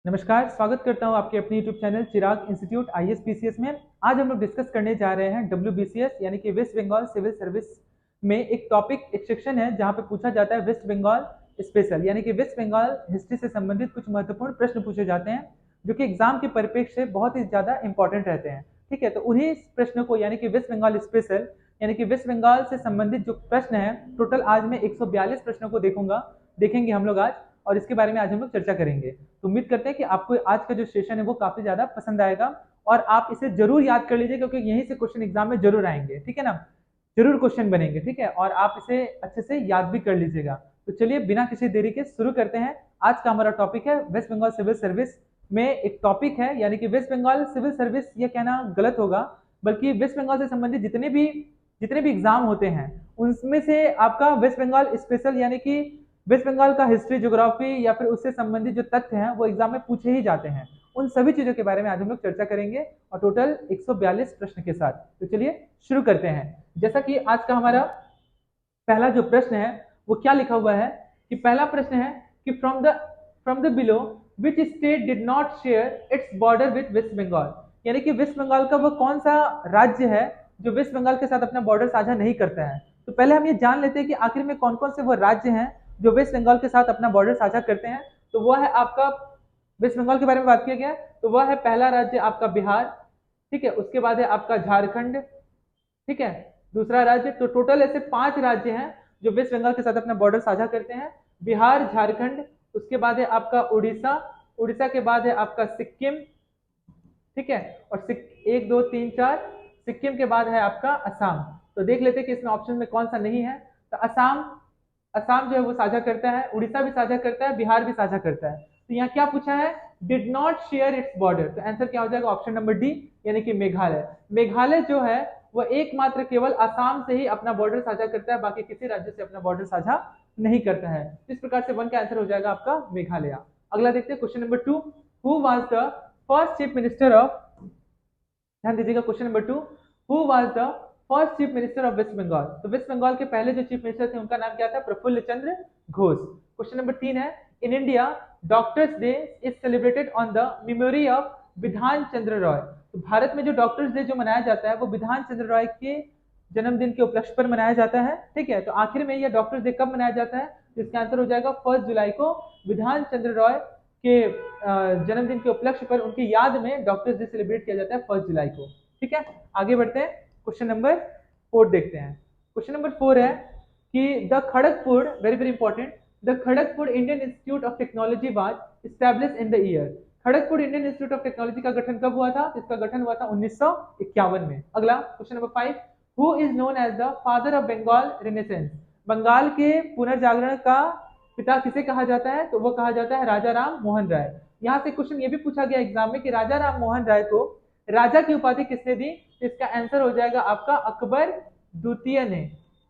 नमस्कार, स्वागत करता हूं आपके अपने यूट्यूब चैनल चिराग इंस्टीट्यूट आईएएस पीसीएस में। आज हम लोग डिस्कस करने जा रहे हैं डब्ल्यूबीसीएस यानी कि वेस्ट बंगाल सिविल सर्विस में एक टॉपिक एक सेक्शन है जहां पे पूछा जाता है वेस्ट बंगाल स्पेशल यानी कि वेस्ट बंगाल हिस्ट्री से संबंधित कुछ महत्वपूर्ण प्रश्न पूछे जाते हैं जो कि एग्जाम के परिप्रेक्ष्य से बहुत ही ज्यादा इंपॉर्टेंट रहते हैं। ठीक है, तो उन्हीं प्रश्नों को यानी कि वेस्ट बंगाल स्पेशल यानी कि वेस्ट बंगाल से संबंधित जो प्रश्न है, टोटल आज मैं 142 प्रश्नों को देखेंगे हम लोग आज, और इसके बारे में आज हम लोग चर्चा करेंगे। तो उम्मीद करते हैं कि आपको आज का जो सेशन है वो काफी ज्यादा पसंद आएगा और आप इसे जरूर याद कर लीजिए क्योंकि यहीं से क्वेश्चन एग्जाम में जरूर आएंगे। ठीक है ना, जरूर क्वेश्चन बनेंगे। ठीक है, और आप इसे अच्छे से याद भी कर लीजिएगा। तो चलिए बिना किसी देरी के शुरू करते हैं। आज का हमारा टॉपिक है वेस्ट बंगाल सिविल सर्विस में एक टॉपिक है यानी कि वेस्ट बंगाल सिविल सर्विस, ये कहना गलत होगा, बल्कि वेस्ट बंगाल से संबंधित जितने भी एग्जाम होते हैं उनमें से आपका वेस्ट बंगाल स्पेशल यानी कि वेस्ट बंगाल का हिस्ट्री, ज्योग्राफी या फिर उससे संबंधित जो तथ्य हैं वो एग्जाम में पूछे ही जाते हैं। उन सभी चीजों के बारे में आज हम लोग चर्चा करेंगे और टोटल 142 प्रश्न के साथ। तो चलिए शुरू करते हैं। जैसा कि आज का हमारा पहला जो प्रश्न है वो क्या लिखा हुआ है कि पहला प्रश्न है कि from the below which state did not share its border with West Bengal, यानी कि वेस्ट बंगाल का वो कौन सा राज्य है जो वेस्ट बंगाल के साथ अपना बॉर्डर साझा नहीं करता है। तो पहले हम ये जान लेते हैं कि आखिर में कौन कौन से वो राज्य हैं जो वेस्ट बंगाल के साथ अपना बॉर्डर साझा करते हैं। तो वह है आपका, वेस्ट बंगाल के बारे में बात किया गया तो वह है पहला राज्य आपका बिहार। ठीक है, उसके बाद है आपका झारखंड। ठीक है, दूसरा राज्य। तो टोटल ऐसे 5 राज्य हैं जो वेस्ट बंगाल के साथ अपना बॉर्डर साझा करते हैं, बिहार, झारखंड, उसके बाद है आपका उड़ीसा, उड़ीसा के बाद है आपका सिक्किम। ठीक है, और 1 2 3 4 सिक्किम के बाद है आपका असम। तो देख लेते हैं कि इसमें ऑप्शन में कौन सा नहीं है। तो असम, असम जो है वो साझा करता है, उड़ीसा भी साझा करता है, बिहार भी साझा करता है। तो यहाँ क्या पूछा है, did not share its border. तो आंसर क्या हो जाएगा, ऑप्शन नंबर डी यानी कि मेघालय। मेघालय जो है वह एकमात्र केवल असम से ही अपना बॉर्डर साझा करता है, बाकी किसी राज्य से अपना बॉर्डर साझा नहीं करता है। इस प्रकार से वन का आंसर हो जाएगा आपका मेघालय। अगला देखते हैं question number 2, who was the first chief minister of, ध्यान दीजिएगा question number 2, who was the first chief minister of waste Bengal. तो वेस्ट बंगाल के पहले जो चीफ मिनिस्टर थे उनका नाम क्या था, प्रफुल्ल चंद्र घोष। क्वेश्चन नंबर 3 है, in India doctors day is celebrated on the memory of Bidhan Chandra Roy. तो भारत में जो डॉक्टर्स डे जो मनाया जाता है वो विधान चंद्र रॉय के जन्मदिन के उपलक्ष्य पर मनाया जाता है। ठीक है, तो आखिर में यह डॉक्टर्स डे कब मनाया जाता है, तो इसका आंसर हो जाएगा 1 जुलाई को। विधान चंद्र रॉय के जन्मदिन के उपलक्ष्य पर उनकी याद में डॉक्टर्स डे सेलिब्रेट किया जाता है 1 जुलाई को। ठीक है, आगे बढ़ते हैं, क्वेश्चन नंबर 4 देखते हैं। क्वेश्चन नंबर 4 है कि the Kharagpur, very very important, the Kharagpur Indian institute of technology was established in the year. Kharagpur Indian institute of technology का गठन कब हुआ था, इसका गठन हुआ था 1951 में। अगला question number 5, who is known as the father of Bengal renaissance. Bengal के पुनर्जागरण का पिता किसे कहा जाता है, तो वो कहा जाता है राजा राम मोहन राय। यहाँ से क्वेश्चन ये भी पूछा गया एग्जाम में कि राजा राम मोहन राय को राजा की उपाधि किसने दी, इसका आंसर हो जाएगा आपका अकबर द्वितीय ने।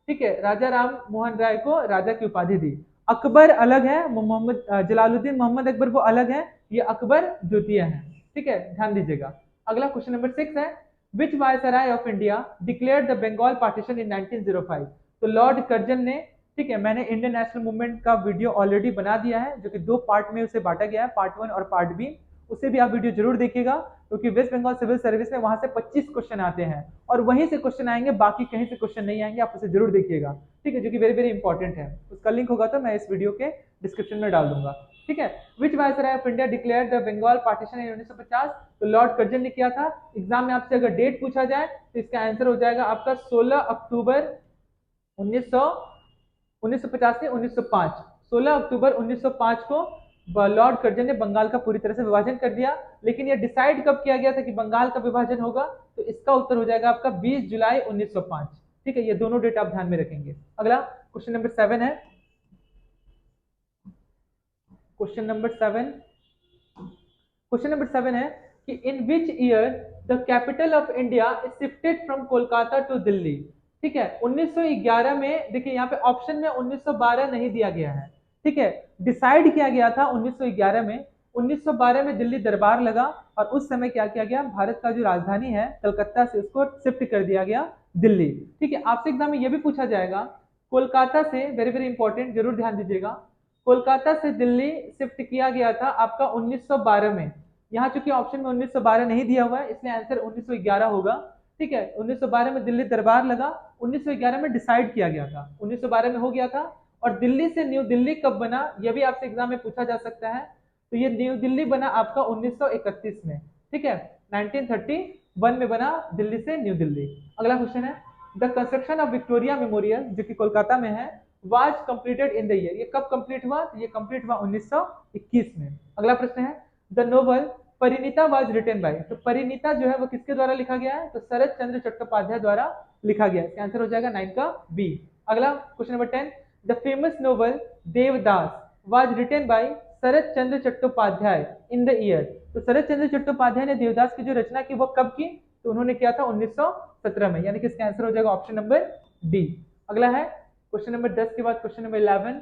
ठीक है, राजा राम मोहन राय को राजा की उपाधि दी। अकबर अलग है, मोहम्मद जलालुद्दीन मोहम्मद अकबर वो अलग है, ये अकबर द्वितीय है। ठीक है, ध्यान दीजिएगा। अगला क्वेश्चन नंबर 6 है, which viceroy of India declared the Bengal partition in 1905। तो लॉर्ड कर्जन ने, ठीक है, मैंने इंडियन नेशनल मूवमेंट का वीडियो ऑलरेडी बना दिया है जो कि 2 पार्ट में उसे बांटा गया है, पार्ट 1 और पार्ट बी। उसे भी आप वीडियो जरूर देखिएगा क्योंकि वेस्ट बंगाल सिविल सर्विस में वहां से 25 क्वेश्चन आते हैं और वहीं से क्वेश्चन आएंगे, बाकी कहीं से क्वेश्चन नहीं आएंगे, आप उसे जरूर देखिएगा। ठीक है, जो कि वेरी वेरी इंपॉर्टेंट है। उसका लिंक होगा तो मैं इस वीडियो के डिस्क्रिप्शन में डाल दूंगा। ठीक है, which viceroy of India declared the Bengal partition in 1950। तो लॉर्ड कर्जन ने किया था। एग्जाम में आपसे अगर डेट पूछा जाए तो इसका आंसर हो जाएगा आपका 16 अक्टूबर 1950 से 1905। 16 अक्टूबर 1905 को लॉर्ड कर्जन ने बंगाल का पूरी तरह से विभाजन कर दिया। लेकिन यह डिसाइड कब किया गया था कि बंगाल का विभाजन होगा, तो इसका उत्तर हो जाएगा आपका 20 जुलाई 1905। ठीक है, ये दोनों डेट आप ध्यान में रखेंगे। अगला क्वेश्चन नंबर 7 है, क्वेश्चन नंबर 7, क्वेश्चन नंबर 7 है कि in which year the capital of India is shifted from Kolkata to Delhi. ठीक है, 1911 में, देखिए यहाँ पे ऑप्शन में 1912 नहीं दिया गया है। ठीक है, डिसाइड किया गया था 1911 में। 1912 में दिल्ली दरबार लगा और उस समय क्या किया गया, भारत का जो राजधानी है कलकत्ता से उसको शिफ्ट कर दिया गया दिल्ली। ठीक है, आपसे एग्जाम में यह भी पूछा जाएगा कोलकाता से, वेरी वेरी इंपॉर्टेंट, जरूर ध्यान दीजिएगा, कोलकाता से दिल्ली शिफ्ट किया गया था आपका 1912 में। यहाँ चूंकि ऑप्शन में 1912 नहीं दिया हुआ है इसलिए आंसर 1911 होगा। ठीक है, 1912 में दिल्ली दरबार लगा, 1911 में डिसाइड किया गया था, 1912 में हो गया था। और दिल्ली से न्यू दिल्ली कब बना, यह भी आपसे एग्जाम में पूछा जा सकता है। तो ये न्यू दिल्ली बना आपका 1931 में। ठीक है, 1931 में बना दिल्ली से न्यू दिल्ली। अगला क्वेश्चन है, the construction of Victoria memorial जो कि कोलकाता में है was completed in the year, ये कब कंप्लीट हुआ, तो ये कंप्लीट हुआ 1921 में। अगला प्रश्न है, the novel Parineeta was written by, तो परिणीता जो है वो किसके द्वारा लिखा गया है, तो शरद चंद्र चट्टोपाध्याय द्वारा लिखा गया है। इसका आंसर हो जाएगा 9 का बी। अगला question number 10, the famous novel Devdas was written by Sharat Chandra Chattopadhyay in the year, तो शरद चंद्र चट्टोपाध्याय ने देवदास की जो रचना की वो कब की, तो उन्होंने किया था 1917 में, यानी कि इसका आंसर हो जाएगा ऑप्शन नंबर डी। अगला है क्वेश्चन नंबर 10 के बाद क्वेश्चन नंबर 11।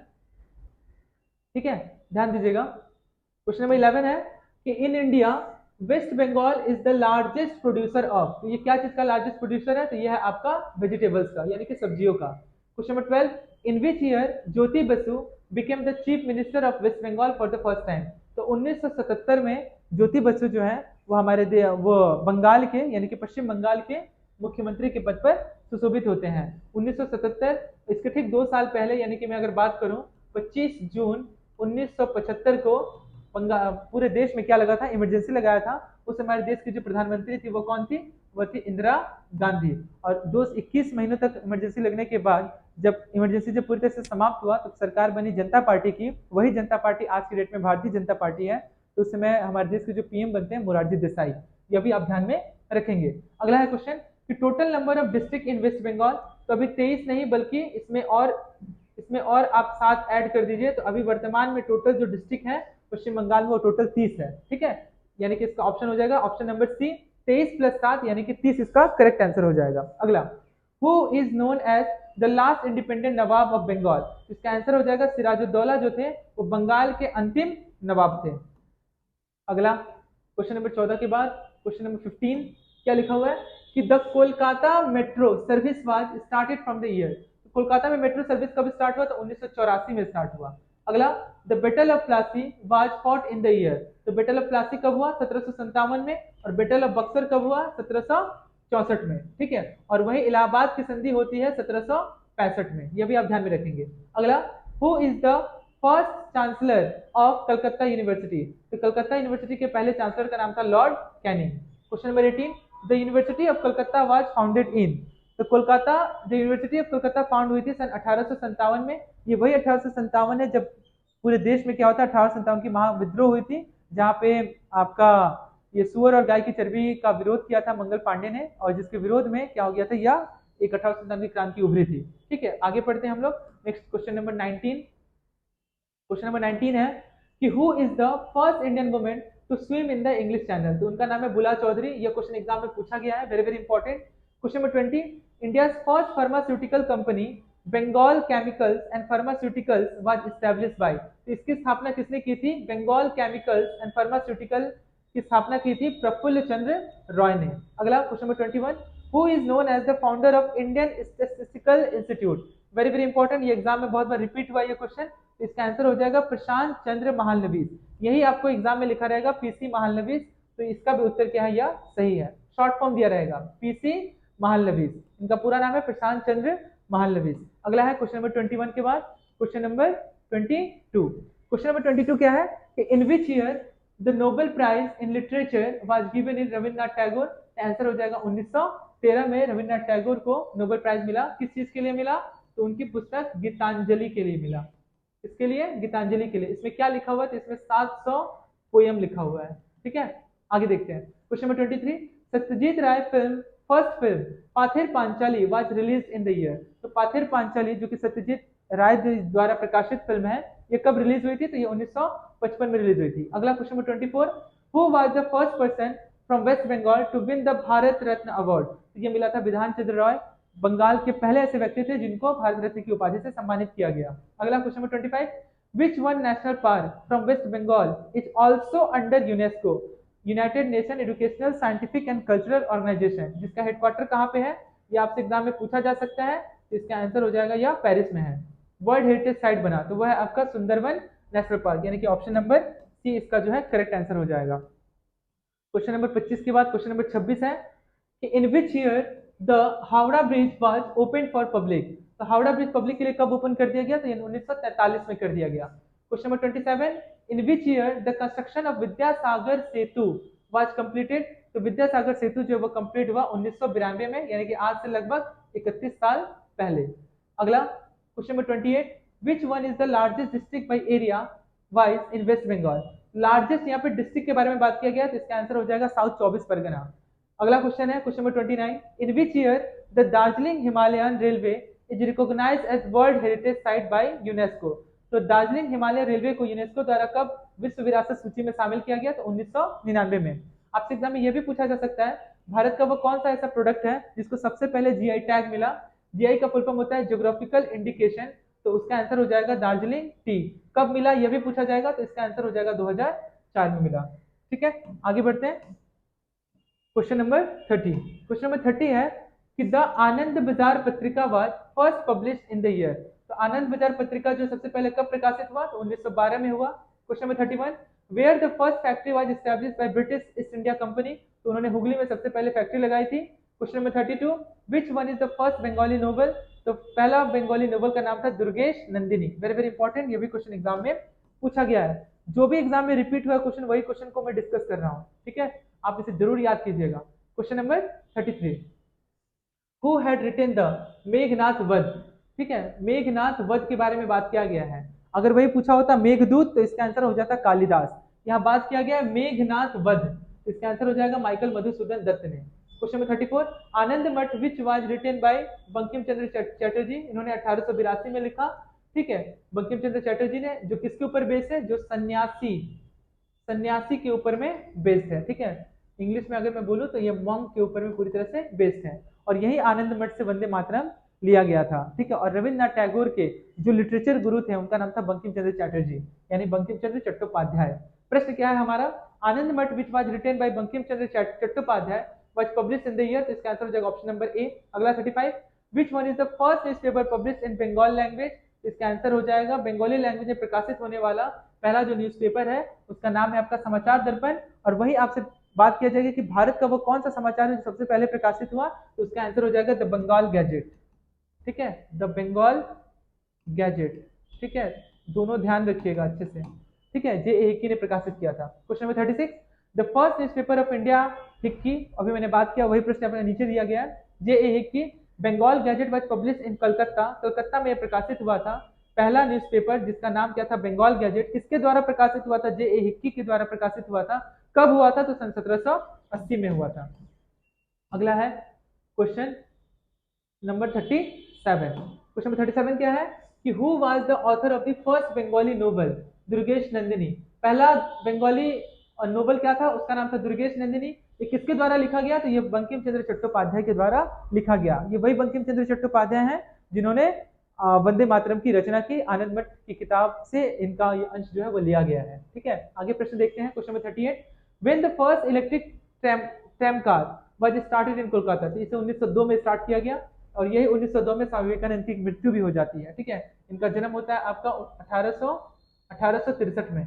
ठीक है, ध्यान दीजिएगा। क्वेश्चन नंबर 11 है कि in India West Bengal is the largest producer of, तो ये क्या चीज का लार्जेस्ट प्रोड्यूसर है, तो ये है आपका वेजिटेबल्स का यानी कि सब्जियों का। Question number 12, in which year Jyoti Basu became the chief minister of waste Bengal for the first time, तो 1977 में ज्योति बसु जो है वो हमारे वो बंगाल के यानी कि पश्चिम बंगाल के मुख्यमंत्री के पद पर सुशोभित होते हैं 1977। इसके ठीक 2 साल पहले यानी कि मैं अगर बात करूं 25 जून 1975 को पूरे देश में क्या लगा था, इमरजेंसी लगाया था। उस हमारे देश की जो प्रधानमंत्री थी वो कौन थी, वो थी इंदिरा गांधी। और 21 महीनों तक इमरजेंसी लगने के बाद जब इमरजेंसी जब पूरी तरह से समाप्त हुआ तो सरकार बनी जनता पार्टी की। वही जनता पार्टी आज की डेट में भारतीय जनता पार्टी है। तो उस समय हमारे देश के जो पीएम बनते हैं मोरारजी देसाई, यह भी आप ध्यान में रखेंगे। अगला है क्वेश्चन कि total number of district in waste Bengal, तो अभी 23 नहीं बल्कि इसमें और आप 7 ऐड कर दीजिए, तो अभी वर्तमान में टोटल जो डिस्ट्रिक्ट है पश्चिम बंगाल में वो टोटल 30 है। ठीक है, यानी कि इसका ऑप्शन हो जाएगा ऑप्शन नंबर सी, 23 + 7 यानी कि 30 इसका करेक्ट आंसर हो जाएगा। अगला, who is known as the last independent nawab of Bengal, इसका आंसर हो जाएगा सिराजुद्दौला जो थे वो बंगाल के अंतिम नवाब थे। अगला क्वेश्चन नंबर 14 के बाद क्वेश्चन नंबर 15 क्या लिखा हुआ है कि the Kolkata metro service was started from the year, Kolkata में मेट्रो सर्विस कब स्टार्ट हुआ, तो 1984 में स्टार्ट हुआ। अगला, the battle of Plassey was fought in the year, तो बैटल ऑफ प्लासी कब हुआ, 1757 में, और बैटल ऑफ बक्सर कब हुआ, 1764 में। ठीक है, और वही इलाहाबाद की संधि होती है 1765 में, यह भी आप ध्यान में रखेंगे। अगला, who is the first chancellor of Calcutta university, तो कलकत्ता यूनिवर्सिटी के पहले चांसलर का नाम था Lord Canning. Question number 18, the university of Calcutta was founded in, तो कोलकाता जो यूनिवर्सिटी ऑफ कोलकाता फाउंड हुई थी सन 1857 में। ये वही 1857 है जब पूरे देश में क्या होता है 1857 की महाविद्रोह हुई थी, जहाँ पे आपका ये सुअर और गाय की चर्बी का विरोध किया था मंगल पांडे ने, और जिसके विरोध में क्या हो गया था, यह एक 1857 की क्रांति उभरी थी। ठीक है, आगे पढ़ते हैं हम लोग। Next question number 19। Question number 19 है कि who is the first Indian women to swim in the English channel, तो उनका नाम है बुला चौधरी। यह क्वेश्चन एग्जाम में पूछा गया है, very very important. Question number 20, India first pharmaceutical company Bengal chemicals and pharmaceuticals was established by, तो इसकी स्थापना किसने की थी, बंगाल केमिकल्स एंड फार्मास्यूटिकल की स्थापना की थी प्रफुल्ल चंद्र रॉय ने। अगला question number 21, who is known as the founder of Indian statistical institute, very very important, ये एग्जाम में बहुत बार रिपीट हुआ ये क्वेश्चन। इसका आंसर हो जाएगा प्रशांत चंद्र महालनोबिस, यही आपको एग्जाम में लिखा रहेगा पीसी महालनोबिस, तो इसका भी उत्तर क्या है, यह सही है। शॉर्ट फॉर्म दिया रहेगा पीसी महालनोबिस, इनका पूरा नाम है प्रशांत चंद्र महालनोबिस। अगला है क्वेश्चन नंबर 21 के बाद क्वेश्चन नंबर 22। क्वेश्चन नंबर 22 क्या है कि in which year the Nobel prize in literature was given in Rabindranath Tagore, answer हो जाएगा 1913 में रविन्द्रनाथ टैगोर को नोबेल प्राइज मिला। किस चीज के लिए मिला, तो उनकी पुस्तक गीतांजलि के लिए मिला। इसके लिए गीतांजलि के लिए, इसमें क्या लिखा हुआ है, तो इसमें 700 पोयम लिखा हुआ है। ठीक है, आगे देखते हैं question number 23, Satyajit Ray film first film Pather Panchali was release in the year, तो पाथेर पांचाली जो कि सत्यजीत राय द्वारा प्रकाशित फिल्म है, ये कब रिलीज हुई थी, तो ये 1955 में रिलीज हुई थी। अगला question number 24, who was the first person from west Bengal to win the Bharat Ratna award, तो ये मिला था विधान चंद्र रॉय, बंगाल के पहले ऐसे व्यक्ति थे जिनको भारत रत्न की उपाधि से सम्मानित किया गया। अगला question number 25, which one national park from west Bengal is also under UNESCO, united nation educational scientific and cultural organisation, जिसका हेडक्वार्टर कहाँ पे है, ये आपसे एग्जाम में पूछा जा सकता है। तो इसका आंसर हो जाएगा यह पेरिस में है। वर्ल्ड हेरिटेज साइट बना, तो वह है आपका सुंदरवन नेशनल पार्क, यानी कि ऑप्शन नंबर सी इसका जो है करेक्ट आंसर हो जाएगा। क्वेश्चन नंबर 25 के बाद क्वेश्चन नंबर 26 है कि in which year the Howrah bridge was open for public. तो हावड़ा ब्रिज पब्लिक के लिए कब ओपन कर दिया गया? तो 1943 में कर दिया गया। Question number 27, in which year the construction of Vidyasagar Setu was completed. तो विद्यासागर सेतु जो वो कंप्लीट हुआ 1992 में, यानी कि आज से लगभग 31 साल पहले। अगला question number 28, which one is the largest district by area wise in waste Bengal. Largest यहाँ पे डिस्ट्रिक्ट के बारे में बात किया गया, तो इसका आंसर हो जाएगा साउथ 24 परगना। अगला क्वेश्चन है question number 29, in which year the Darjeeling Himalayan railway is recognised as world heritage site by UNESCO. तो दार्जिलिंग हिमालय रेलवे को यूनेस्को द्वारा कब विश्व विरासत सूची में शामिल किया गया? तो 1999 में। आपसे एग्जाम में यह भी पूछा जा सकता है भारत का वो कौन सा ऐसा प्रोडक्ट है जिसको सबसे पहले जीआई टैग मिला। जीआई का फुल फॉर्म होता है ज्योग्राफिकल इंडिकेशन, तो उसका आंसर हो जाएगा दार्जिलिंग टी। कब मिला यह भी पूछा जाएगा, तो इसका आंसर हो जाएगा 2004 में मिला। ठीक है, आगे बढ़ते हैं। Question number 30। क्वेश्चन नंबर 30 है कि द आनंद बाजार पत्रिका was first published in the year. तो आनंद बाजार पत्रिका जो सबसे पहले कब प्रकाशित हुआ? तो 1912 में हुआ। Question number 31, where the first factory was established by British East India company. तो उन्होंने हुगली में सबसे पहले फैक्ट्री लगाई थी। Question number 32, which one is the first Bengali novel. तो पहला बंगाली नोवेल का नाम था Durgesh Nandini. Very very important, ये भी क्वेश्चन एग्जाम में पूछा गया है। जो भी एग्जाम में रिपीट हुआ क्वेश्चन वही क्वेश्चन को मैं डिस्कस कर रहा हूँ, ठीक है, आप इसे जरूर याद कीजिएगा। Question number 33, who had written the Meghnath Vadh. ठीक है, मेघनाथ वध के बारे में बात किया गया है। अगर वही पूछा होता मेघदूत तो इसका आंसर हो जाता कालिदास। यहाँ बात किया गया है मेघनाथ वध, तो इसका आंसर हो जाएगा माइकल मधुसूदन दत्त ने। क्वेश्चन नंबर 34, आनंद मठ which was written by Bankim Chandra Chatterjee. इन्होंने 1882 में लिखा। ठीक है, बंकिम चंद्र चटर्जी ने, जो किसके ऊपर बेस्ड है? जो सन्यासी, सन्यासी के ऊपर में बेस्ड है। ठीक है, इंग्लिश में अगर मैं बोलूं तो ये मॉन्क के ऊपर में पूरी तरह से बेस्ड है। और यही आनंद मठ से वंदे मातरम लिया गया था। ठीक है, और रविन्द्रनाथ टैगोर के जो लिटरेचर गुरु थे उनका नाम था बंकिम चंद्र चटर्जी, यानी बंकिम चंद्र चट्टोपाध्याय। प्रश्न क्या है हमारा? आनंद मठ which was written by Bankim Chandra Chattopadhyay was published in the year. तो इसका आंसर हो जाएगा ऑप्शन नंबर ए। अगला 35, which one is the first newspaper published in Bengal language. इसका आंसर हो जाएगा बंगाली लैंग्वेज में प्रकाशित होने वाला पहला जो न्यूज़पेपर है उसका नाम है आपका समाचार दर्पण। और वही आपसे बात किया जाएगा कि भारत का वो कौन सा समाचार है जो सबसे पहले प्रकाशित हुआ, तो उसका आंसर हो जाएगा द बंगाल गैजेट। ठीक है, द बंगाल गैजेट। ठीक है, दोनों ध्यान रखिएगा अच्छे से। ठीक है, जे हिक्की ने प्रकाशित किया था। Question number 36, the first newspaper of India Hickey, अभी मैंने बात किया वही प्रश्न अपने नीचे दिया गया है। J Hicky Bengal gazette was publish in Calcutta, Calcutta में प्रकाशित हुआ था पहला न्यूज़पेपर जिसका नाम क्या था? बंगाल गैजेट। किसके द्वारा प्रकाशित हुआ था? जे हिक्की के द्वारा प्रकाशित हुआ था। कब हुआ था? तो सन 1780 में हुआ था। अगला है क्वेश्चन नंबर 37। क्वेश्चन नंबर 37 क्या है कि who was the author of the first Bengali novel Durgesh Nandini. पहला बंगाली नोवेल क्या था? उसका नाम था दुर्गेश नंदिनी। ये किसके द्वारा लिखा गया? तो ये बंकिम चंद्र चट्टोपाध्याय के द्वारा लिखा गया। ये वही बंकिम चंद्र चट्टोपाध्याय हैं जिन्होंने वंदे मातरम की रचना की। आनंद मठ की किताब से इनका ये अंश जो है वो लिया गया है। ठीक है, आगे प्रश्न देखते हैं। Question number 38, when the first electric tram car was started इन कोलकाता। तो इसे 1902 में स्टार्ट किया गया और यही 1902 में स्वामी विवेकानंद की मृत्यु भी हो जाती है। ठीक है, इनका जन्म होता है आपका 1863 में।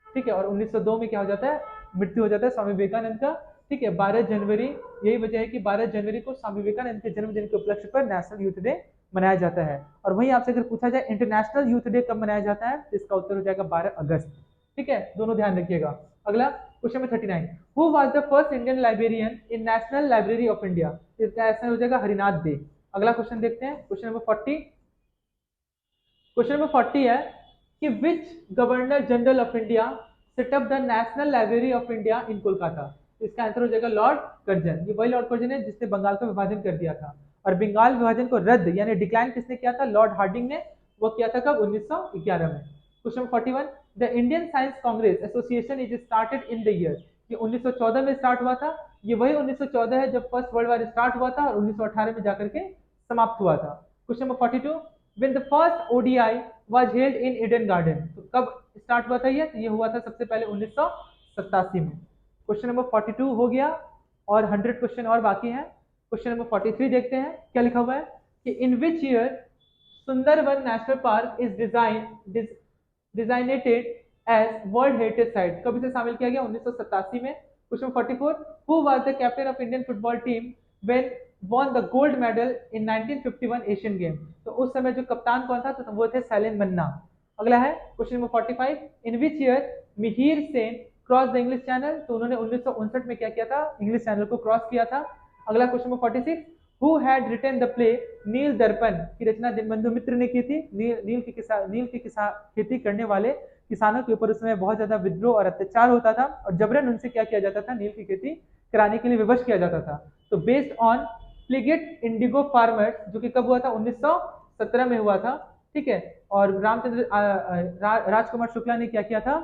ठीक है, और 1902 में क्या हो जाता है? मृत्यु हो जाता है स्वामी विवेकानंद का। ठीक है, 12 जनवरी, यही वजह है कि 12 जनवरी को स्वामी विवेकानंद के जन्मदिन के उपलक्ष्य पर नेशनल यूथ डे मनाया जाता है। और वहीं आपसे अगर पूछा जाए इंटरनेशनल यूथ डे कब मनाया जाता है, तो इसका उत्तर हो जाएगा 12 अगस्त। ठीक है, दोनों ध्यान रखिएगा। अगला question number 39, who was the first Indian librarian in national library of India. इसका आंसर हो जाएगा हरिनाथ दे। अगला क्वेश्चन देखते हैं, क्वेश्चन नंबर 40। क्वेश्चन नंबर 40 है कि which governor general of India set up the national library of India in Kolkata. इसका answer हो जाएगा लॉर्ड कर्जन। ये वही लॉर्ड कर्जन है जिसने बंगाल का विभाजन कर दिया था। और बंगाल विभाजन को रद्द यानी डिक्लाइन किसने किया था? लॉर्ड हार्डिंग ने। वो किया था कब? 1911 में। Question 41, the Indian science Congress association is started in the year. ये 1914 में स्टार्ट हुआ था। ये वही 1914 है जब फर्स्ट वर्ल्ड वार स्टार्ट हुआ था और 1918 में जाकर के समाप्त हुआ था। Question number 42, when the first ODI was held in Eden garden. तो कब स्टार्ट हुआ था ये? तो ये हुआ था सबसे पहले 1987 में। क्वेश्चन नंबर 42 हो गया और 100 क्वेश्चन और बाकी हैं। क्वेश्चन नंबर 43 देखते हैं क्या लिखा हुआ है कि in which year Sundarban national park is designated as world heritage site, कब इसे शामिल किया गया? 1987 में। Question 44, who was the captain of Indian football team when won the gold medal in 1951 Asian game? तो उस समय जो कप्तान कौन था? तो वो थे शैलेंद्र मन्ना। अगला है question number 45, in which year Mihir Sen cross the English channel? तो उन्होंने 1959 में क्या किया था? इंग्लिश चैनल को क्रॉस किया था। अगला question number 46, who had written the play Nil Darpan की रचना दीनबंधु मित्र ने की थी? नील की खेती करने वाले किसानों के ऊपर उसमें बहुत ज्यादा विद्रोह और अत्याचार होता था और जबरन उनसे क्या किया जाता था? नील की खेती कराने के लिए विवश किया जाता था। तो बेस्ड ऑन प्लीगेट इंडिगो फार्मर्स, जो कि कब हुआ था? 1917 में हुआ था। ठीक है। और रामचंद्र राजकुमार शुक्ला ने क्या किया था?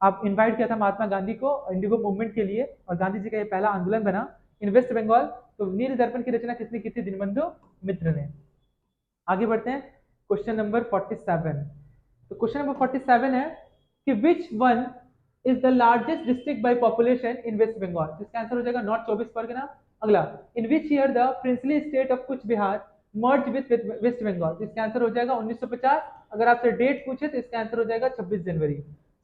आप इनवाइट किया था महात्मा गांधी को इंडिगो मूवमेंट के लिए, और गांधी जी का ये पहला आंदोलन बना इन वेस्ट बंगाल। तो नील दर्पण की रचना किसने की थी? दीनबंधु मित्र ने। आगे बढ़ते हैं क्वेश्चन नंबर 47। तो क्वेश्चन नंबर 47 है कि which one is the largest district by population in waste Bengal? इसका आंसर हो जाएगा नॉर्थ 24 परगना। अगला, in which year the princely state of Cooch Behar merge with West Bengal? इसका आंसर हो जाएगा 1950। अगर आपसे डेट पूछे तो इसका आंसर हो जाएगा 26 जनवरी।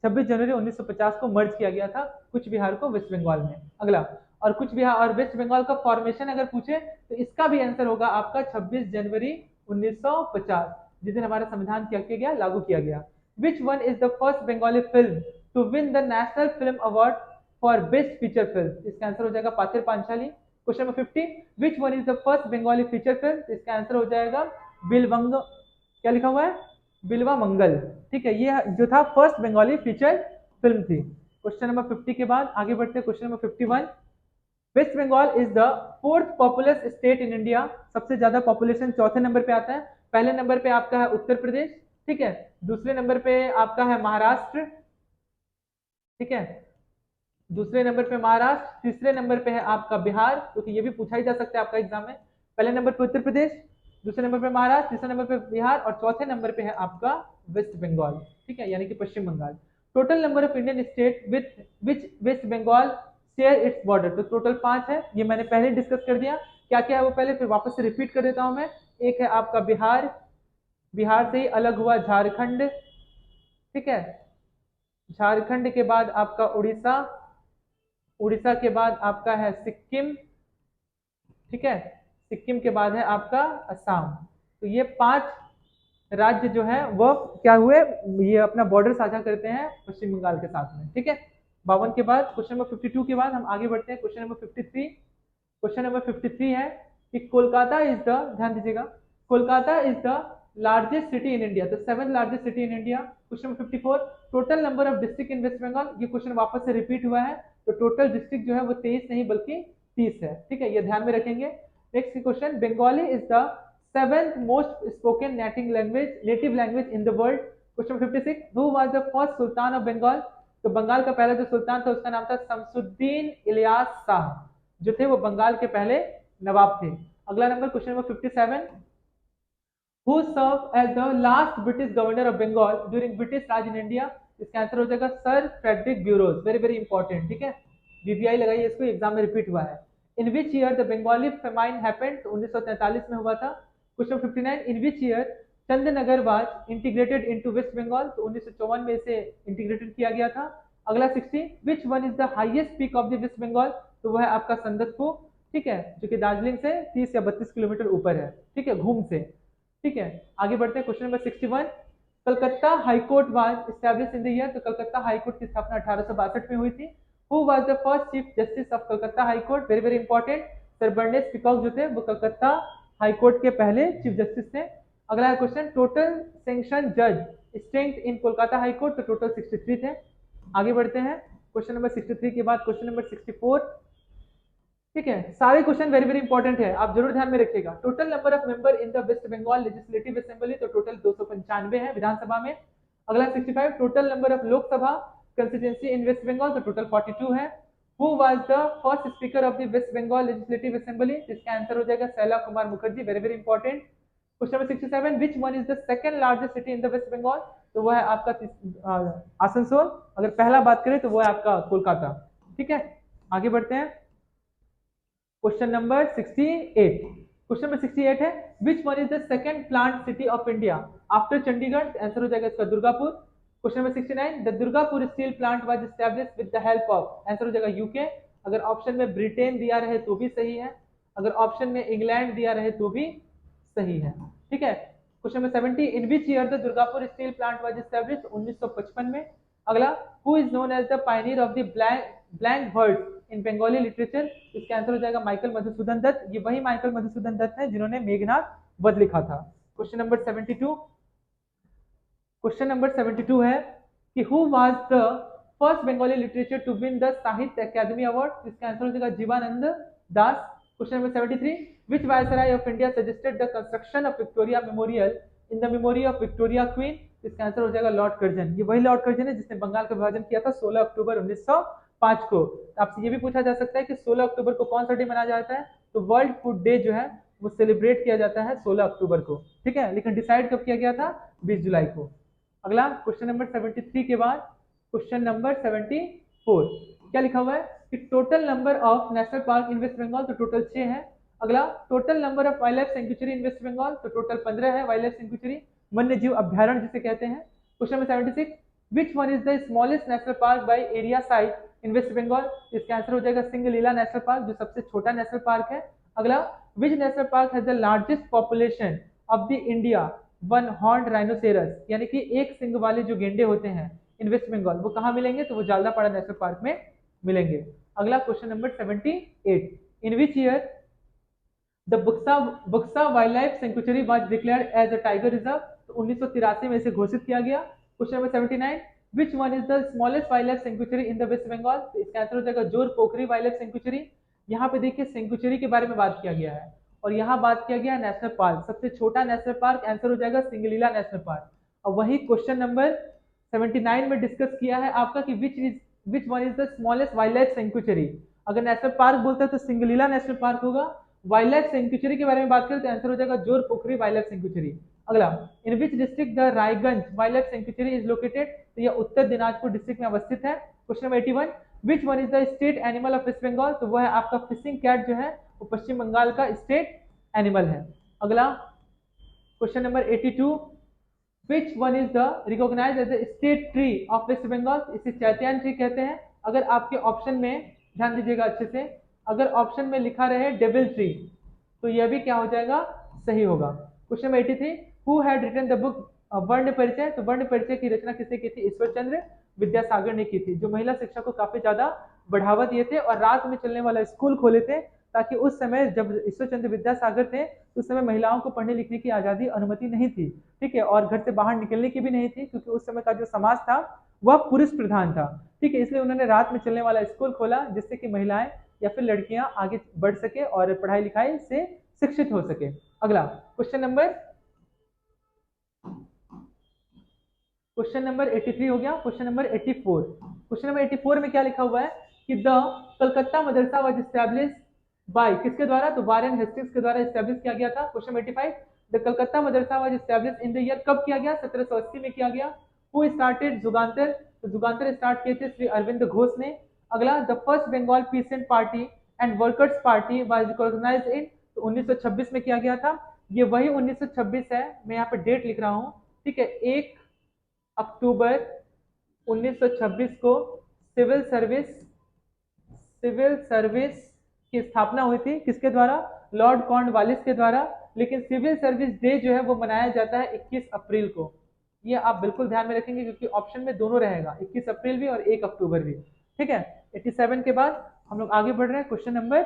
26 जनवरी 1950 को मर्ज किया गया था कुछ बिहार को वेस्ट बंगाल में। अगला, और कुछ बिहार और वेस्ट बंगाल का फॉर्मेशन अगर पूछे तो इसका भी आंसर होगा आपका 26 जनवरी 1950, जिस दिन हमारा संविधान क्या किया गया? लागू किया गया। Which one is the first Bengali film to win the national film award for best feature film? इसका आंसर हो जाएगा Pather Panchali. Question number 50, which one is the first Bengali feature film? इसका आंसर हो जाएगा बिलवंग, क्या लिखा हुआ है? बिलवा मंगल। ठीक है, ये जो था फर्स्ट बंगाली फीचर फिल्म थी। क्वेश्चन नंबर 50 के बाद आगे बढ़ते हैं question number 51। West Bengal is the fourth populous state in India. सबसे ज्यादा पॉपुलेशन चौथे नंबर पे आता है। पहले नंबर पे आपका है उत्तर प्रदेश, ठीक है। दूसरे नंबर पे आपका है महाराष्ट्र, ठीक है। दूसरे नंबर पे महाराष्ट्र, तीसरे नंबर पे है आपका बिहार, क्योंकि ये भी पूछा ही जा सकता है आपका एग्जाम में। पहले नंबर पे उत्तर प्रदेश, दूसरे नंबर पे महाराष्ट्र, तीसरे नंबर पे बिहार और चौथे नंबर पे है आपका वेस्ट बंगाल, ठीक है, यानी कि Paschim Bengal. Total number of Indian state with which West Bengal share its border? तो टोटल 5 है, ये मैंने पहले डिस्कस कर दिया। क्या क्या है वो पहले फिर वापस से रिपीट कर देता हूं मैं। एक है आपका बिहार, बिहार से ही अलग हुआ झारखंड, ठीक है। झारखंड के बाद आपका उड़ीसा, उड़ीसा के बाद आपका है सिक्किम, ठीक है। सिक्किम के बाद है आपका असम। तो ये 5 राज्य जो है वो क्या हुए? ये अपना बॉर्डर साझा करते हैं पश्चिम बंगाल के साथ में, ठीक है। 52 के बाद क्वेश्चन नंबर 52 के बाद हम आगे बढ़ते हैं क्वेश्चन नंबर 53। क्वेश्चन नंबर 53 है कि कोलकाता इज द, ध्यान दीजिएगा, Kolkata is the largest city in India, तो 7th largest city in India. Question number 54, total number of district in waste Bengal. ये क्वेश्चन वापस से रिपीट हुआ है, तो टोटल डिस्ट्रिक्ट जो है वो 23 नहीं बल्कि 30 है, ठीक है, ये ध्यान में रखेंगे। Next question, Bengali is the 7th most spoken native language in the world. Question 56, who was the first sultan of Bengal? तो बंगाल का पहला जो सुल्तान था उसका नाम था शमसुद्दीन इलियास शाह, जो थे वो बंगाल के पहले नवाब थे। अगला नंबर question number 57, who serve as the last British governor of Bengal during British Raj in India? इसका आंसर हो जाएगा sir Frederick Burrows, very very important, ठीक है। वीवीआई लगाइए इसको, एग्जाम में रिपीट हुआ है। In which year the Bengali famine happened? तो 1943 में हुआ था। Question 59, in which year Chandannagar was integrated into West Bengal? तो 1954 में इसे इंटीग्रेटेड किया गया था। अगला 60, which one is the highest peak of the west Bengal? तो वह है आपका संदकफू, ठीक है, जो कि दार्जिलिंग से 30 या 32 किलोमीटर ऊपर है, ठीक है, घूम से, ठीक है। आगे बढ़ते हैं question number 61, Calcutta high court was established in the year? तो कलकत्ता हाईकोर्ट की स्थापना 1862 में हुई थी। Who was the first chief justice of Calcutta high court? Very very important, sir Berners peacock जो थे वो कलकत्ता हाईकोर्ट के पहले चीफ जस्टिस थे। अगला है क्वेश्चन, टोटल सैंक्शन जज स्ट्रेंथ इन कोलकाता हाईकोर्ट? तो टोटल 63 थे। आगे बढ़ते हैं क्वेश्चन नंबर 63 के बाद क्वेश्चन नंबर 64, ठीक है। सारे क्वेश्चन वेरी वेरी इंपॉर्टेंट है, आप जरूर ध्यान में रखिएगा। Total number of member in the west Bengal legislative assembly? तो टोटल 295 है विधानसभा में। अगला 65, total number of Lok Sabha constituency in waste Bengal? तो टोटल 42 है। Who was the first speaker of the west Bengal legislative assembly? इसका आंसर हो जाएगा Shaila Kumar Mukherjee, very very important. Question number 67, which one is the second largest city in the west Bengal? तो वो है आपका आसनसोल। अगर पहला बात करें तो वो है आपका कोलकाता, ठीक है। आगे बढ़ते हैं क्वेश्चन नंबर 68। क्वेश्चन नंबर 68 है, which one is the second plant city of India after Chandigarh? Answer हो जाएगा इसका Durgapur. Question number 69, the Durgapur steel plant was established with the help of, answer हो जाएगा यूके। अगर ऑप्शन में ब्रिटेन दिया रहे तो भी सही है, अगर ऑप्शन में इंग्लैंड दिया रहे तो भी सही है। ठीक है। Question number 70, in which year the Durgapur steel plant was established, 1955 में। अगला, who is known as the pioneer of the blank words in Bengali literature, इसका आंसर हो जाएगा माइकल मधुसूदन दत्त। ये वही माइकल मधुसूदन दत्त है जिन्होंने मेघनाथ वध लिखा था। क्वेश्चन नंबर 72, क्वेश्चन नंबर 72 है कि who was the first Bengali literature to win the Sahitya Akademi award, इसका आंसर हो जाएगा Jibanananda Das. Question number 73, which viceroy of India suggested the construction of Victoria Memorial in the memory of Victoria Queen, इसका answer हो जाएगा Lord Curzon. ये वही Lord Curzon है जिसने बंगाल का विभाजन किया था 16 अक्टूबर 1905 को। आपसे ये भी पूछा जा सकता है कि 16 अक्टूबर को कौन सा डे मनाया जाता है, तो वर्ल्ड फूड डे जो है वो सेलिब्रेट किया जाता है 16 अक्टूबर को। ठीक है, लेकिन डिसाइड कब किया गया था, 20 जुलाई को। अगला क्वेश्चन नंबर 73 के बाद क्वेश्चन नंबर 74, क्या लिखा हुआ है कि total number of national park in waste Bengal, तो टोटल 6 है। अगला, total number of wild life sanctuary in waste Bengal, तो टोटल 15 है वाइल्ड लाइफ सेंचुरी, वन्य जीव अभ्यारण्य जिसे कहते हैं। Question number 76, which one is the smallest national park by area size in waste Bengal, इसका आंसर हो जाएगा सिंगलीला नेशनल पार्क, जो सबसे छोटा नेशनल पार्क है। अगला, which national park has the largest population of the India one horn rhinoceros, यानी कि एक सिंग वाले जो गेंडे होते हैं इन वेस्ट बंगाल वो कहाँ मिलेंगे, तो वो जालदापाड़ा नेशनल पार्क में मिलेंगे। अगला question number 78, in which year the Buxa wild life sanctuary was declared as a tiger reserve, तो 1983 में इसे घोषित किया गया। Question number 79, which one is the smallest wild life sanctuary in the west Bengal, तो इसका आंसर हो जाएगा जोर पोखरी वाइल्ड लाइफ सेंचुरी। यहाँ पे देखिए सेंचुरी के बारे में बात किया गया है और यहाँ बात किया गया नेशनल पार्क, सबसे छोटा नेशनल पार्क, आंसर हो जाएगा सिंगलीला नेशनल पार्क। और वही क्वेश्चन नंबर 79 में डिस्कस किया है आपका कि which one is the smallest wild life sanctuary. अगर नेशनल पार्क बोलते हैं तो सिंगलीला नेशनल पार्क होगा, वाइल्ड लाइफ सेंचुरी के बारे में बात करें तो आंसर हो जाएगा जोर पोखरी वाइल्ड लाइफ सेंचुरी। अगला, in which district the Raiganj wild life sanctuary is located, तो यह उत्तर दिनाजपुर डिस्ट्रिक्ट में अवस्थित है। Question number 81, which one is the state animal of waste Bengal, तो वह है आपका फिशिंग कैट जो है वो पश्चिम बंगाल का स्टेट एनिमल है। अगला question number 82, which one is the recognised as the state tree of waste Bengal, इसे चैत्यायन ट्री कहते हैं। अगर आपके ऑप्शन में ध्यान दीजिएगा अच्छे से, अगर ऑप्शन में लिखा रहे डेविल ट्री तो यह भी क्या हो जाएगा, सही होगा। Question number 83, who had written the book Varna Parichay, तो वर्ण परिचय की रचना किसने की थी, ईश्वर चंद्र विद्यासागर ने की थी, जो महिला शिक्षा को काफी ज्यादा बढ़ावा दिए थे और रात में चलने वाला स्कूल खोले थे, ताकि उस समय जब ईश्वर चंद्र विद्यासागर थे तो उस समय महिलाओं को पढ़ने लिखने की आजादी अनुमति नहीं थी। ठीक है, और घर से बाहर निकलने की भी नहीं थी क्योंकि उस समय का जो समाज था वह पुरुष प्रधान था। ठीक है, इसलिए उन्होंने रात में चलने वाला स्कूल खोला जिससे कि महिलाएं या फिर लड़कियां आगे बढ़ सके और पढ़ाई लिखाई से शिक्षित हो सके। अगला क्वेश्चन नंबर 83 हो गया। क्वेश्चन नंबर 84, क्वेश्चन नंबर 84 में क्या लिखा हुआ है कि the Calcutta Madrasa was established bye, किसके द्वारा, तो वारेन हेस्टिंग्स के द्वारा एस्टैब्लिश किया गया था। Question 85, the Calcutta Madrasa was established in the year, कब किया गया, 1780 में किया गया। हु स्टार्टेड जुगांतर, तो जुगांतर स्टार्ट किए थे श्री अरविंद घोष ने। अगला, the first Bengal peasant party and workers party was recognised in, तो 1926 में किया गया था। ये वही 1926 है, मैं यहाँ पे डेट लिख रहा हूँ। ठीक है, 1 अक्टूबर 1926 को सिविल सर्विस की स्थापना हुई थी, किसके द्वारा, लॉर्ड कॉर्नवालिस के द्वारा। लेकिन सिविल सर्विस डे जो है वो मनाया जाता है 21 अप्रैल को। ये आप बिल्कुल ध्यान में रखेंगे क्योंकि ऑप्शन में दोनों रहेगा, 21 अप्रैल भी और 1 अक्टूबर भी। ठीक है, 87 के बाद हम लोग आगे बढ़ रहे हैं क्वेश्चन नंबर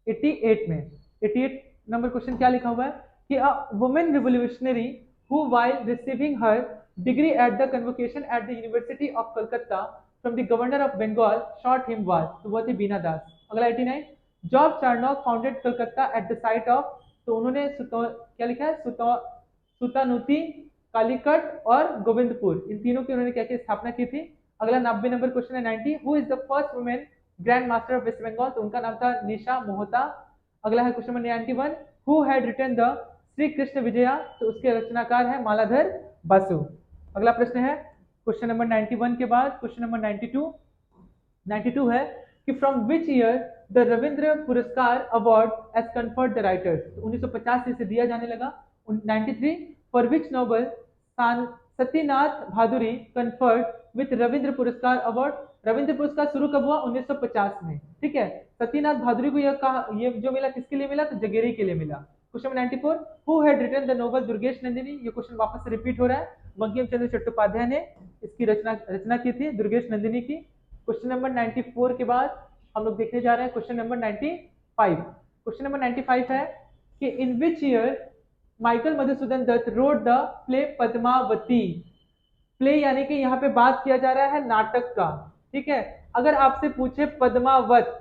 88 में। 88 नंबर क्वेश्चन क्या लिखा हुआ है कि a women revolutionary who while receiving her degree at the convocation at the university of Calcutta from the governor of Bengal shot him was, तो वो थी बीना दास। अगला 89, George Charnock founded Calcutta at the site of, तो उन्होंने क्या लिखा है, सुतानुती, कालीकट और गोविंदपुर, इन तीनों की उन्होंने क्या की स्थापना की थी। अगला 90 नंबर क्वेश्चन है 90, who is the first women grand master of waste Bengal, तो उनका नाम था निशा मोहता। अगला है question number 91, who had written the Shri Krishna Vijaya, तो उसके रचनाकार है मालाधर बासु। अगला प्रश्न है क्वेश्चन नंबर 91 के बाद क्वेश्चन नंबर 92 है कि from which year the Rabindra Puraskar award as conferred the writers, तो 1950 से इसे दिया जाने लगा। 93, for which novel Satyanath Bhaduri conferred with Rabindra Puraskar award. Ravindra पुरस्कार शुरू कब हुआ? 1950 में। ठीक है, सत्यनाथ भादुरी को ये जो मिला किसके लिए मिला? तो जगेरी के लिए मिला। Question number 94, who had written the novel Durgesh Nandini? ये क्वेश्चन वापस से रिपीट हो रहा है। बंकिम चंद्र चट्टोपाध्याय ने इसकी रचना की थी, दुर्गेश नंदिनी की। क्वेश्चन नंबर 94 के बाद हम लोग देखने जा रहे हैं क्वेश्चन नंबर 95। क्वेश्चन नंबर 95 है कि in which year Michael Madhusudan Dutt wrote the play Padmavati. Play यानी कि यहाँ पे बात किया जा रहा है नाटक का। ठीक है, अगर आपसे पूछे पद्मावत,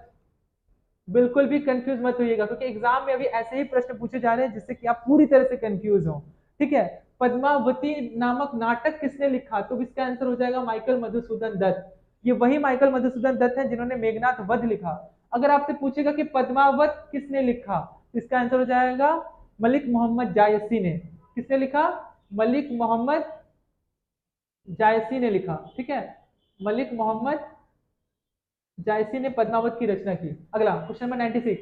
बिल्कुल भी कंफ्यूज मत होइएगा, क्योंकि एग्जाम में अभी ऐसे ही प्रश्न पूछे जा रहे हैं जिससे कि आप पूरी तरह से कंफ्यूज हो। ठीक है, पद्मावती नामक नाटक किसने लिखा? तो इसका आंसर हो जाएगा माइकल मधुसूदन दत्त। ये वही माइकल मधुसूदन दत्त है जिन्होंने मेघनाथ वध लिखा। अगर आपसे पूछेगा कि पद्मावत किसने लिखा, तो इसका आंसर हो जाएगा मलिक मोहम्मद जायसी ने। किसने लिखा? मलिक मोहम्मद जायसी ने लिखा। ठीक है, मलिक मोहम्मद जायसी ने पद्मावत की रचना की। अगला question number 96,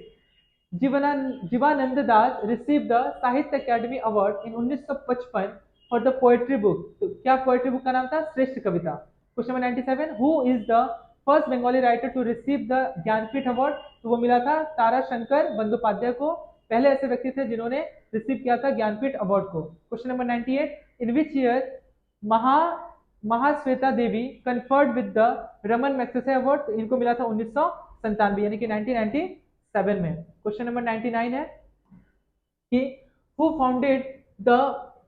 Jibanananda Das receive the Sahitya Akademi award in 1955 for the poetry book. तो क्या पोएट्री बुक का नाम था? Shreshtha Kabita. Question number 97, who is the first Bengali writer to receive the Jnanpith award? तो वो मिला था ताराशंकर बंदोपाध्याय को। पहले ऐसे व्यक्ति थे जिन्होंने रिसीव किया था ज्ञानपीठ अवार्ड को। Question number 98, in which year Maha Mahasweta Devi conferred with the Raman Magsaysay award? तो इनको मिला था 1997 यानी कि 1997 में। क्वेश्चन नंबर 99 है कि हु फाउंडेड द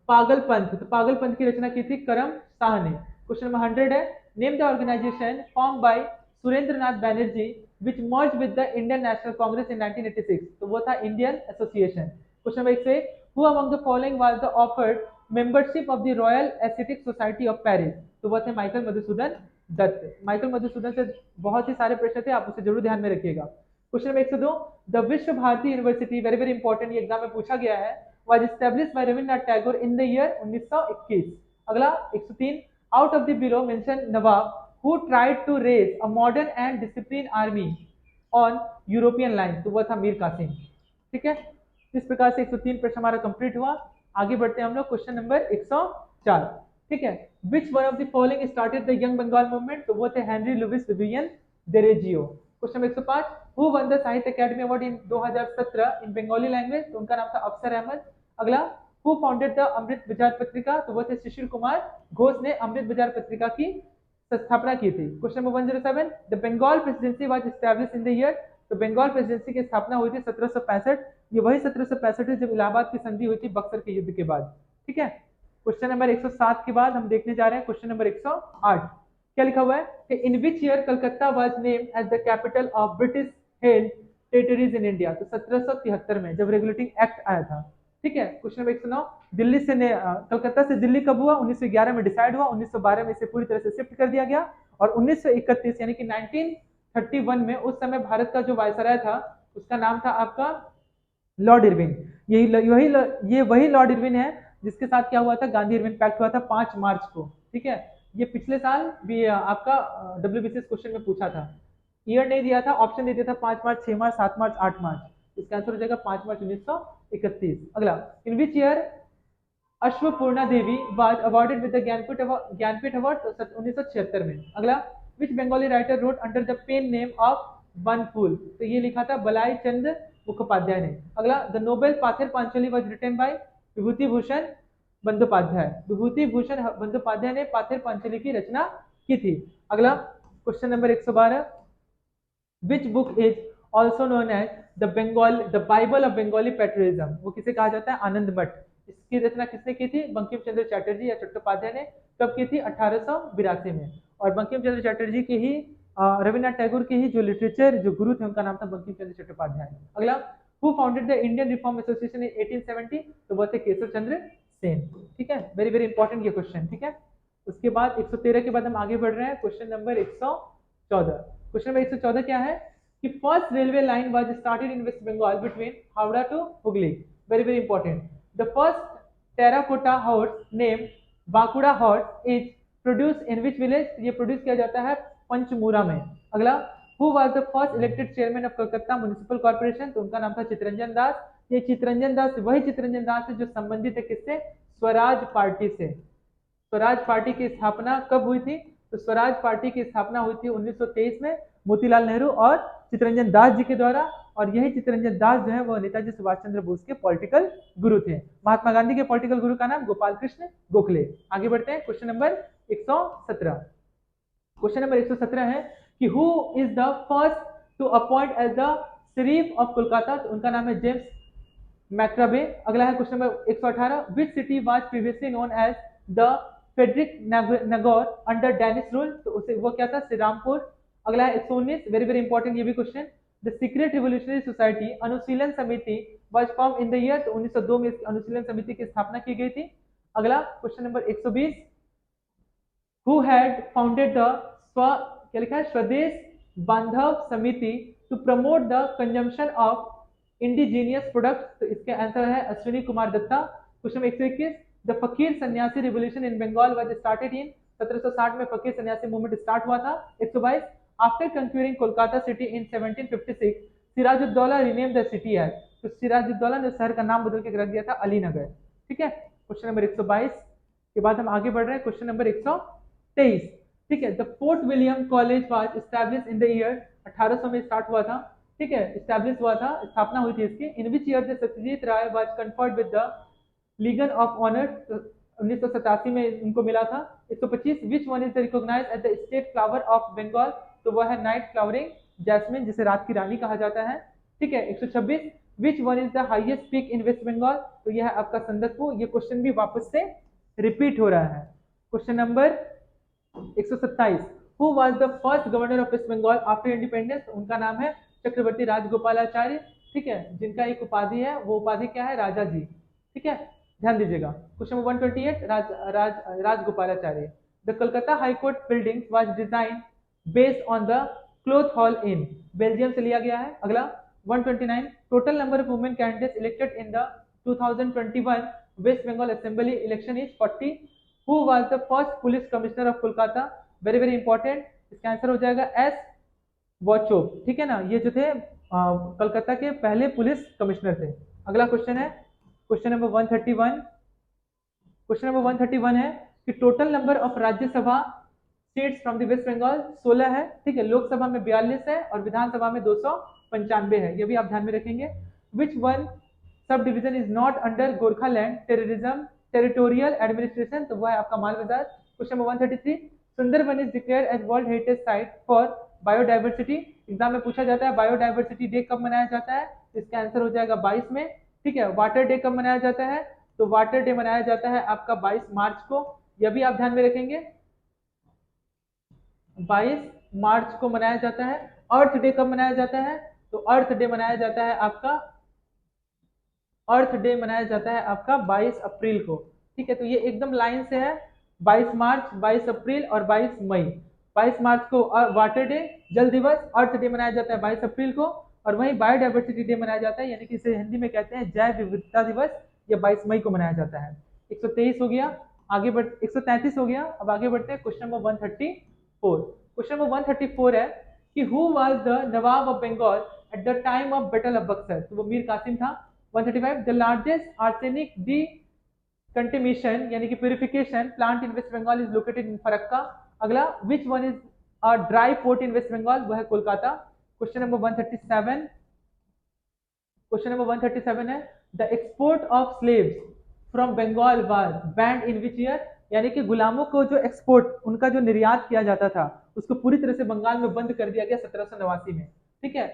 पागल पंथ? तो पागल पंथ की रचना की थी करम शाह ने। क्वेश्चन नंबर 100 है, name the organisation form by Surendra Nath Banerjee which merge with the Indian national Congress in 1986? तो वो था Indian association. Question number 101, who among the following was the offered membership of the royal asiatic society of Paris? तो वो थे माइकल मधुसूदन दत्त। माइकल मधुसूदन से बहुत ही सारे प्रश्न थे, आप उसे जरूर ध्यान में रखिएगा। Question number 102, the Vishwa Bharati university, very very important, ये एग्जाम में पूछा गया है, was established by Rabindranath Tagore in the year 1921। अगला 103, out of the below mention nawab who tried to raise a modern and discipline army on European line? तो वो था मीर कासिम। ठीक है, इस प्रकार से 103 प्रश्न हमारा कंप्लीट हुआ। आगे बढ़ते हैं हम लोग क्वेश्चन नंबर 104। ठीक है, which one of the following started the young Bengal movement? तो वो थे Henry Louis Vivian Derozio. Question number 105, who won the Sahitya Akademi award in 2017 in Bengali language? तो उनका नाम था अफसर अहमद। अगला, हु फाउंडेड द अमृत बाजार पत्रिका? तो वो थे सुशील कुमार घोष ने अमृत बाजार पत्रिका की स्थापना की थी। Question number 107, the Bengal presidency was established in the year? तो बंगाल प्रेसिडेंसी की स्थापना हुई थी 1765। ये वही 1765 है जब इलाहाबाद की संधि हुई थी बक्सर के युद्ध के बाद। ठीक है, क्वेश्चन नंबर 107 के बाद हम देखने जा रहे हैं क्वेश्चन नंबर 108। क्या लिखा हुआ है कि in which year Calcutta was named as the capital of British held territories in India? तो 1773 में जब रेगुलेटिंग एक्ट आया था। ठीक है, क्वेश्चन नंबर 109, दिल्ली से कलकत्ता से दिल्ली कब हुआ? 1911 में डिसाइड हुआ, 1912 में इसे पूरी तरह से शिफ्ट कर दिया गया, और 1931 यानी कि 1931 में उस समय भारत का जो वायसराय था उसका नाम था आपका लॉर्ड इरविन। ये वही लॉर्ड इरविन है जिसके साथ क्या हुआ था? गांधी इरविन पैक्ट हुआ था 5 मार्च को। ठीक है, ये पिछले साल भी आपका डब्ल्यूबीसीएस क्वेश्चन में पूछा था। ईयर नहीं दिया था, ऑप्शन दे दिया था 5 मार्च, 6 मार्च, 7 मार्च, 8 मार्च। इसका आंसर हो जाएगा 5 मार्च 1931। अगला, in which year Ashapurna Devi was awarded with the Jnanpith award? 1976 में। अगला, which Bengali writer wrote under the pen name of Banaphool? तो ये लिखा था बलाई चंद मुखोपाध्याय ने। अगला, the novel Pather Panchali was written by Bibhuti Bhushan Bandopadhyay. Bibhuti Bhushan Bandopadhyay ने पाथेर पांचाली की रचना की थी। अगला, question number 112, which book is also known as the bible of Bengali patriotism? वो किसे कहा जाता है? आनंद मठ। इसकी रचना किसने की थी? बंकिम चंद्र चटर्जी या चट्टोपाध्याय ने। कब की थी? 1882 में। और बंकिम चंद्र चटर्जी के ही रविन्द्रनाथ टैगोर के ही जो लिटरेचर जो गुरु थे उनका नाम था बंकिम चंद्र चट्टोपाध्याय। अगला, who founded the Indian reform association in 1870? तो वो थे केशव चंद्र सेन। ठीक है, वेरी वेरी इंपॉर्टेंट ये क्वेश्चन। ठीक है, उसके बाद 113 के बाद हम आगे बढ़ रहे हैं क्वेश्चन नंबर 114। क्वेश्चन नंबर 114 क्या है कि first railway line was started in waste Bengal between Howrah to Hooghly. Very very important, the first terracotta horse name Bankura horse is produce in which village? ये प्रोड्यूस किया जाता है पंचमूरा में। अगला, who was the first elected chairman of Calcutta municipal corporation? तो उनका नाम था चितरंजन दास। ये चितरंजन दास वही चितरंजन दास है जो संबंधित है किससे? स्वराज पार्टी से। स्वराज पार्टी की स्थापना कब हुई थी? तो स्वराज पार्टी की स्थापना हुई थी 1923 में मोतीलाल नेहरू और चित्तरंजन दास जी के द्वारा। और यही चित्तरंजन दास जो है वो नेताजी सुभाष चंद्र बोस के पॉलिटिकल गुरु थे। महात्मा गांधी के पॉलिटिकल गुरु का नाम गोपाल कृष्ण गोखले। आगे बढ़ते हैं, क्वेश्चन नंबर 117। क्वेश्चन नंबर 117 है कि who is the first to appoint as the sheriff of Kolkata? तो उनका नाम है जेम्स मैक्राबे। अगला है question number 118, which city was previously known as the Frederiknagore under Danish rule? तो उसे वो क्या था? श्री रामपुर। अगला है 119, वेरी वेरी इंपॉर्टेंट ये भी question, the secret revolutionary society Anushilan Samiti was form in the year? तो 1902 में अनुशीलन समिति की स्थापना की गई थी। अगला question number 120, who had founded the क्या लिखा है? Swadesh Bandhab Samiti to promote the consumption of indigenous products? तो इसके आंसर है Ashwini Kumar Dutta. Question 121, the Fakir Sanyasi revolution in Bengal was started in? 1760 में फकीर सन्यासी मूवमेंट स्टार्ट हुआ था। 122, after conquering Kolkata city in 1756 Sirajuddaulah rename the city as? तो सिराजुद्दौला ने शहर का नाम बदल के रख दिया था अलीनगर। ठीक है, क्वेश्चन नंबर 122 के बाद हम आगे बढ़ रहे हैं, क्वेश्चन नंबर 123। ठीक है, the fort William college was establish in the year? 1800 में स्टार्ट हुआ था। ठीक है, एस्टैब्लिश हुआ था, स्थापना हुई थी इसकी। In which year the Satyajit Ray was conferred with the legion of honour? 1987 में इनको मिला था। 125, which one is the recognise as the state flower of Bengal? तो वह है नाइट फ्लावरिंग जैस्मिन, जिसे रात की रानी कहा जाता है। ठीक है, 126, which one is the highest peak in waste Bengal? तो यह है आपका संदकपू। ये क्वेश्चन भी वापस से रिपीट हो रहा है। Question number 127, who was the first governor of waste Bengal after independence? उनका नाम है चक्रवर्ती राजगोपालाचार्य। ठीक है, जिनका एक उपाधि है, वो उपाधि क्या है? राजा जी। ठीक है, ध्यान दीजिएगा। Question number 128, Rajagopalachari. The Calcutta high court building was design based on the cloth hall in? Belgium से लिया गया है। अगला 129, total number of women candidates elected in the 2021 west Bengal assembly election is 40। Who was the first police commissioner of Kolkata? Very very important, इसका answer हो जाएगा S वॉचोप। ठीक है ना, ये जो थे कलकत्ता के पहले पुलिस कमिश्नर थे। अगला क्वेश्चन है क्वेश्चन नंबर 131। क्वेश्चन नंबर 131 है कि total number of Rajya Sabha seats from the west Bengal 16 है। ठीक है, लोकसभा में 42 है और विधानसभा में 295 है, ये भी आप ध्यान में रखेंगे। Which one subdivision is not under Gorkhaland terrorism territorial administration? तो वह है आपका Mal Bazar. Question number 133, Sundarban is declared as world heritage site for biodiversity? Exam में पूछा जाता है बायोडाइवर्सिटी डे कब मनाया जाता है? तो इसका आंसर हो जाएगा 22 में। ठीक है, वाटर डे कब मनाया जाता है? तो वाटर डे मनाया जाता है आपका 22 मार्च को, यह भी आप ध्यान में रखेंगे। 22 मार्च को मनाया जाता है। अर्थ डे कब मनाया जाता है? तो अर्थ डे मनाया जाता है आपका 22 अप्रैल को। ठीक है, तो ये एकदम लाइन से है, 22 मार्च, 22 अप्रैल और 22 मई। 22 मार्च को वाटर डे, जल दिवस, अर्थ डे मनाया जाता है 22 अप्रैल को, और वहीं बायोडाइवर्सिटी डे मनाया जाता है, यानी कि इसे हिंदी में कहते हैं जैव विविधता दिवस, ये 22 मई को मनाया जाता है। 123 हो गया, आगे बढ़ 133 हो गया। अब आगे बढ़ते हैं क्वेश्चन नंबर 134। क्वेश्चन नंबर 134 है कि who was the Nawab of Bengal at the time of battle of Buxar? तो वो मीर कासिम था। 135, the largest arsenic de contamination यानी कि purification plant in waste Bengal is located in Farakka. अगला, which one is a dry port in waste Bengal? वो है Kolkata. Question number 137, question number 137 है the export of slaves from Bengal was banned in which year? यानी कि गुलामों को जो एक्सपोर्ट, उनका जो निर्यात किया जाता था, उसको पूरी तरह से बंगाल में बंद कर दिया गया 1789 में। ठीक है,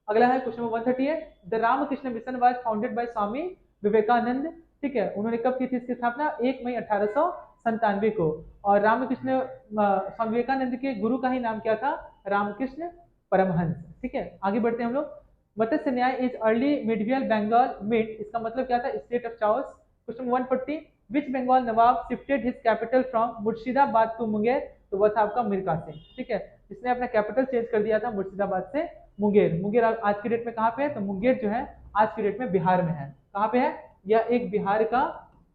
अगला है question number 138, the Ramakrishna mission was founded by Swami Vivekananda. ठीक है, उन्होंने कब की थी इसकी स्थापना? 1 मई 1897 को। और रामकृष्ण स्वामी विवेकानंद के गुरु का ही नाम क्या था? रामकृष्ण परमहंस। ठीक है, आगे बढ़ते हैं हम लोग। Matsya Nyaya is early medieval Bengal mid, इसका मतलब क्या था? State of chaos. Question 140, which Bengal nawab shifted his capital from Murshidabad to Munger? तो वह था आपका मीर कासिम। ठीक है, जिसने अपना कैपिटल चेंज कर दिया था मुर्शिदाबाद से मुंगेर। मुंगेर आज की डेट में कहाँ पे है? तो मुंगेर जो है आज की डेट में बिहार में है। कहाँ पे है? यह एक बिहार का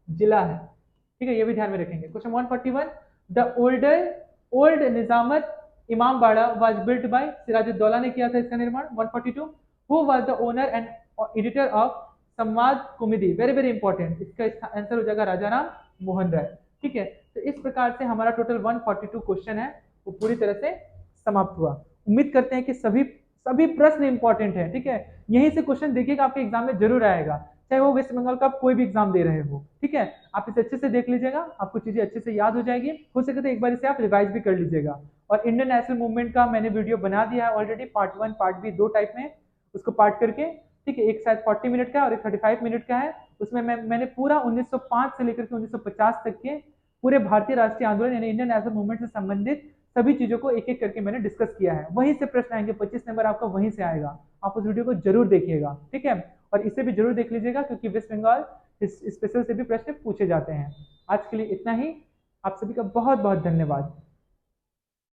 जिला है। ठीक है, ये भी ध्यान में रखेंगे। क्वेश्चन 141, द ओल्ड निजामत इमाम बाड़ा वाज बिल्ट बाय? सिराजुद्दौला ने किया था इसका निर्माण। 142, who was the owner and editor of संवाद कुमुदी? वेरी वेरी इंपॉर्टेंट, इसका आंसर हो जाएगा राजा राम मोहन राय। ठीक है, तो इस प्रकार से हमारा टोटल 142 क्वेश्चन है वो पूरी तरह से समाप्त हुआ। उम्मीद करते हैं कि सभी सभी प्रश्न इंपॉर्टेंट है, ठीक है। यहीं से क्वेश्चन देखिएगा आपके एग्जाम में जरूर आएगा, चाहे वो वेस्ट बंगाल का कोई भी एग्जाम दे रहे हो, ठीक है। आप इसे अच्छे से देख लीजिएगा, आपको चीजें अच्छे से याद हो जाएगी, हो सके तो एक बार इसे आप रिवाइज भी कर लीजिएगा। और इंडियन नेशनल मूवमेंट का मैंने वीडियो बना दिया है ऑलरेडी, पार्ट 1 पार्ट बी दो टाइप में, उसको पार्ट करके, ठीक है। एक शायद 40 मिनट का है और एक 35 मिनट का है। उसमें मैंने पूरा 1905 से लेकर के 1950 तक के पूरे भारतीय राष्ट्रीय आंदोलन यानी इंडियन नेशनल मूवमेंट से संबंधित सभी चीजों को एक एक करके मैंने डिस्कस किया है। वहीं से प्रश्न आएंगे, 25 नंबर आपका वहीं से आएगा, आप उस वीडियो को जरूर देखिएगा, ठीक है। और इसे भी जरूर देख लीजिएगा क्योंकि वेस्ट बंगाल स्पेशल से भी प्रश्न पूछे जाते हैं। आज के लिए इतना ही, आप सभी का बहुत बहुत धन्यवाद।